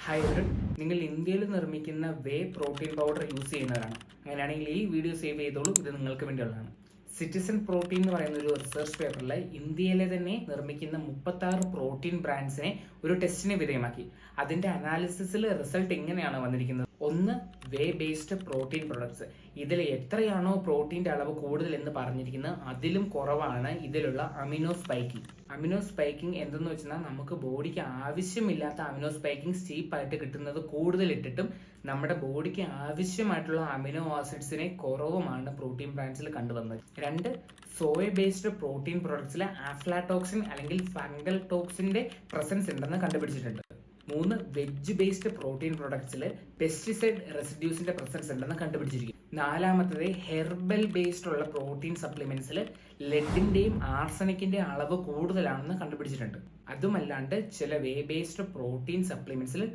Hi everyone, നിങ്ങൾ ഇന്ത്യയിൽ നിർമ്മിക്കുന്ന വേ പ്രോട്ടീൻ പൗഡർ യൂസ് ചെയ്യുന്നവരാണ്. അങ്ങനെയാണെങ്കിൽ ഈ വീഡിയോ സേവ് ചെയ്തോളൂ, ഇത് നിങ്ങൾക്ക് വേണ്ടിയുള്ളതാണ്. സിറ്റിസൺ പ്രോട്ടീൻ എന്ന് പറയുന്ന ഒരു റിസർച്ച് പേപ്പറിൽ ഇന്ത്യയിലെ തന്നെ നിർമ്മിക്കുന്ന 36 പ്രോട്ടീൻ ബ്രാൻഡ്സിനെ ഒരു ടെസ്റ്റിന് വിധേയമാക്കി. അതിന്റെ അനാലിസിസിൽ റിസൾട്ട് എങ്ങനെയാണ് വന്നിരിക്കുന്നത്? ഒന്ന്, വേ ബേസ്ഡ് പ്രോട്ടീൻ പ്രൊഡക്ട്സ്. ഇതിൽ എത്രയാണോ പ്രോട്ടീന്റെ അളവ് കൂടുതൽ എന്ന് പറഞ്ഞിരിക്കുന്നത് അതിലും കുറവാണ് ഇതിലുള്ള അമിനോ സ്പൈക്കിംഗ്. അമിനോ സ്പൈക്കിംഗ് എന്തെന്ന് വെച്ചാൽ നമുക്ക് ബോഡിക്ക് ആവശ്യമില്ലാത്ത അമിനോ സ്പൈക്കിംഗ് സ്റ്റീപ്പായിട്ട് കിട്ടുന്നത് കൂടുതൽ ഇട്ടിട്ടും നമ്മുടെ ബോഡിക്ക് ആവശ്യമായിട്ടുള്ള അമിനോ ആസിഡ്സിനെ കുറവുമാണ് പ്രോട്ടീൻ ബ്രാൻഡ്സിൽ കണ്ടുവന്നത്. രണ്ട്, സോയ ബേസ്ഡ് പ്രോട്ടീൻ പ്രൊഡക്ട്സിൽ ആഫ്ലാടോക്സിൻ അല്ലെങ്കിൽ ഫംഗൽ ടോക്സിന്റെ പ്രസൻസ് ഉണ്ടെന്ന് കണ്ടുപിടിച്ചിട്ടുണ്ട്. മൂന്ന്, വെജ് ബേസ്ഡ് പ്രോട്ടീൻ പ്രൊഡക്ട്സിൽ പെസ്റ്റിസൈഡ് റെസിഡ്യൂസിന്റെ പ്രസൻസ് ഉണ്ടെന്ന് കണ്ടുപിടിച്ചിരിക്കും. നാലാമത്തത്, ഹെർബൽ ബേസ്ഡ് ഉള്ള പ്രോട്ടീൻ സപ്ലിമെന്റ്സിൽ ലെഡിന്റെയും ആർസനിക്കിന്റെയും അളവ് കൂടുതലാണെന്ന് കണ്ടുപിടിച്ചിട്ടുണ്ട്. അതുമല്ലാണ്ട് ചില വേ ബേസ്ഡ് പ്രോട്ടീൻ സപ്ലിമെന്റ്സിൽ